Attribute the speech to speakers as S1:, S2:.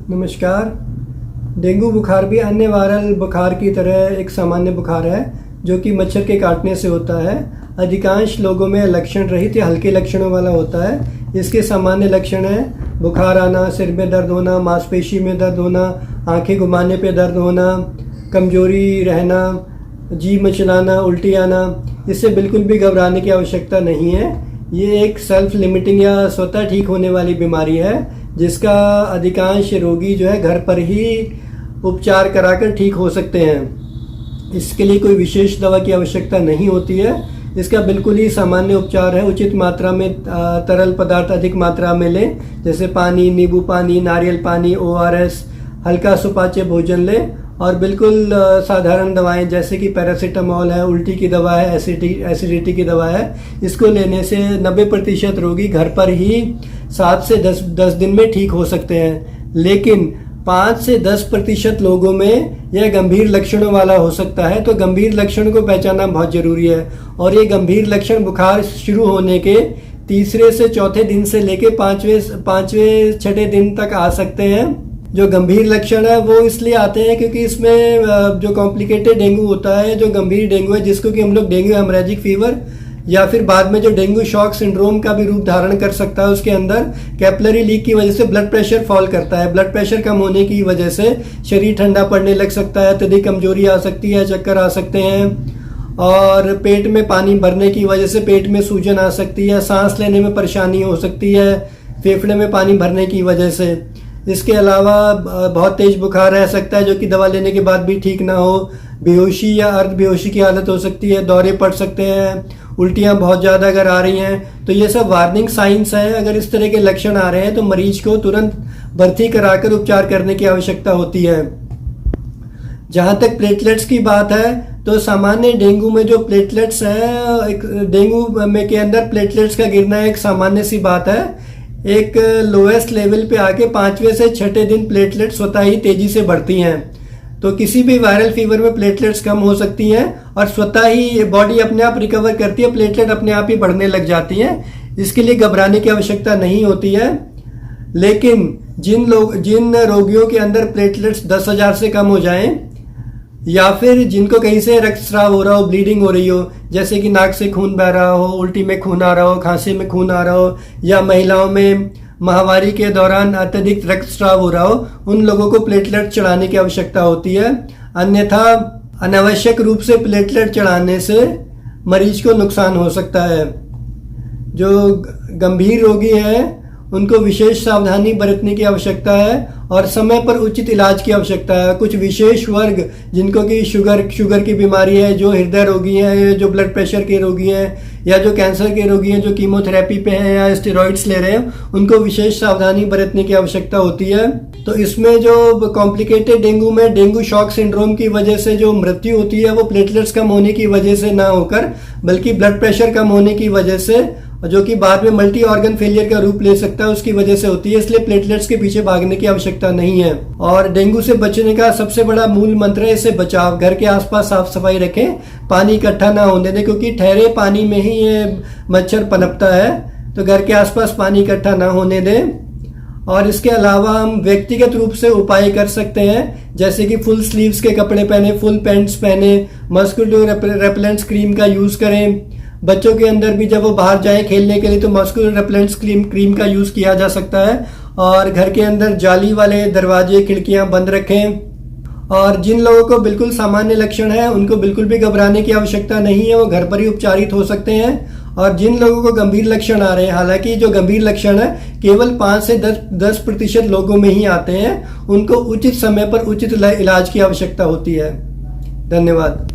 S1: नमस्कार। डेंगू बुखार भी अन्य वायरल बुखार की तरह एक सामान्य बुखार है जो कि मच्छर के काटने से होता है। अधिकांश लोगों में लक्षण रहित या हल्के लक्षणों वाला होता है। इसके सामान्य लक्षण हैं बुखार आना, सिर में दर्द होना, मांसपेशी में दर्द होना, आंखें घुमाने पे दर्द होना, कमजोरी रहना, जी मचलाना, उल्टी आना। इससे बिल्कुल भी घबराने की आवश्यकता नहीं है। ये एक सेल्फ लिमिटिंग या स्वतः ठीक होने वाली बीमारी है जिसका अधिकांश रोगी जो है घर पर ही उपचार कराकर ठीक हो सकते हैं। इसके लिए कोई विशेष दवा की आवश्यकता नहीं होती है। इसका बिल्कुल ही सामान्य उपचार है। उचित मात्रा में तरल पदार्थ अधिक मात्रा में लें, जैसे पानी, नींबू पानी, नारियल पानी, ORS, हल्का सुपाच्य भोजन लें और बिल्कुल साधारण दवाएं जैसे कि पैरासीटामॉल है, उल्टी की दवा है, एसिडिटी की दवा है। इसको लेने से 90% रोगी घर पर ही 7 से 10 दिन में ठीक हो सकते हैं। लेकिन 5 से 10% लोगों में यह गंभीर लक्षणों वाला हो सकता है। तो गंभीर लक्षण को पहचानना बहुत जरूरी है। और ये गंभीर लक्षण बुखार शुरू होने के तीसरे से चौथे दिन से लेके पांचवें छठे दिन तक आ सकते हैं। जो गंभीर लक्षण है वो इसलिए आते हैं क्योंकि इसमें जो कॉम्प्लिकेटेड डेंगू होता है, जो गंभीर डेंगू है जिसको कि हम लोग डेंगू हेमोरेजिक फीवर या फिर बाद में जो डेंगू शॉक सिंड्रोम का भी रूप धारण कर सकता है, उसके अंदर कैपिलरी लीक की वजह से ब्लड प्रेशर फॉल करता है। ब्लड प्रेशर कम होने की वजह से शरीर ठंडा पड़ने लग सकता है, अत्यधिक कमजोरी आ सकती है, चक्कर आ सकते हैं और पेट में पानी भरने की वजह से पेट में सूजन आ सकती है, सांस लेने में परेशानी हो सकती है, फेफड़े में पानी भरने की वजह से। इसके अलावा बहुत तेज बुखार रह सकता है जो कि दवा लेने के बाद भी ठीक ना हो। बेहोशी या अर्ध बेहोशी की हालत हो सकती है, दौरे पड़ सकते हैं, उल्टियां बहुत ज़्यादा अगर आ रही हैं तो ये सब वार्निंग साइंस हैं। अगर इस तरह के लक्षण आ रहे हैं तो मरीज को तुरंत भर्ती कराकर उपचार करने की आवश्यकता होती है। जहाँ तक प्लेटलेट्स की बात है तो सामान्य डेंगू में जो प्लेटलेट्स हैं, डेंगू में के अंदर प्लेटलेट्स का गिरना एक सामान्य सी बात है। एक लोएस्ट लेवल पे आके 5वें से 6ठे दिन प्लेटलेट स्वतः ही तेजी से बढ़ती हैं। तो किसी भी वायरल फीवर में प्लेटलेट्स कम हो सकती हैं और स्वतः ही बॉडी अपने आप रिकवर करती है, प्लेटलेट अपने आप ही बढ़ने लग जाती हैं। इसके लिए घबराने की आवश्यकता नहीं होती है। लेकिन जिन रोगियों के अंदर प्लेटलेट्स 10,000 से कम हो जाएं या फिर जिनको कहीं से रक्तस्राव हो रहा हो, ब्लीडिंग हो रही हो, जैसे कि नाक से खून बह रहा हो, उल्टी में खून आ रहा हो, खांसी में खून आ रहा हो या महिलाओं में माहवारी के दौरान अत्यधिक रक्तस्राव हो रहा हो, उन लोगों को प्लेटलेट चढ़ाने की आवश्यकता होती है। अन्यथा अनावश्यक रूप से प्लेटलेट चढ़ाने से मरीज को नुकसान हो सकता है। जो गंभीर रोगी हैं उनको विशेष सावधानी बरतने की आवश्यकता है और समय पर उचित इलाज की आवश्यकता है। कुछ विशेष वर्ग जिनको कि शुगर की बीमारी है, जो हृदय रोगी हैं, जो ब्लड प्रेशर के रोगी हैं या जो कैंसर के रोगी हैं, जो कीमोथेरेपी पे हैं या स्टेरॉइड्स ले रहे हैं, उनको विशेष सावधानी बरतने की आवश्यकता होती है। तो इसमें जो कॉम्प्लिकेटेड डेंगू में डेंगू शॉक सिंड्रोम की वजह से जो मृत्यु होती है वो प्लेटलेट्स कम होने की वजह से ना होकर बल्कि ब्लड प्रेशर कम होने की वजह से, जो कि बाद में मल्टी ऑर्गन फेलियर का रूप ले सकता है, उसकी वजह से होती है। इसलिए प्लेटलेट्स के पीछे भागने की आवश्यकता नहीं है। और डेंगू से बचने का सबसे बड़ा मूल मंत्र है इससे बचाव। घर के आसपास साफ सफाई रखें, पानी इकट्ठा ना होने दें क्योंकि ठहरे पानी में ही ये मच्छर पनपता है। तो घर के आसपास पानी इकट्ठा ना होने दें। और इसके अलावा हम व्यक्तिगत रूप से उपाय कर सकते हैं, जैसे कि फुल स्लीव्स के कपड़े पहने, फुल पैंट्स पहने, मस्कुलो रेपेलेंट्स क्रीम का यूज करें। बच्चों के अंदर भी जब वो बाहर जाएं खेलने के लिए तो मस्कुलो रेपेलेंट्स क्रीम का यूज किया जा सकता है। और घर के अंदर जाली वाले दरवाजे खिड़कियां बंद रखें। और जिन लोगों को बिल्कुल सामान्य लक्षण है उनको बिल्कुल भी घबराने की आवश्यकता नहीं है, वो घर पर ही उपचारित हो सकते हैं। और जिन लोगों को गंभीर लक्षण आ रहे हैं, हालांकि जो गंभीर लक्षण है केवल 5 से 10% लोगों में ही आते हैं, उनको उचित समय पर उचित इलाज की आवश्यकता होती है। धन्यवाद।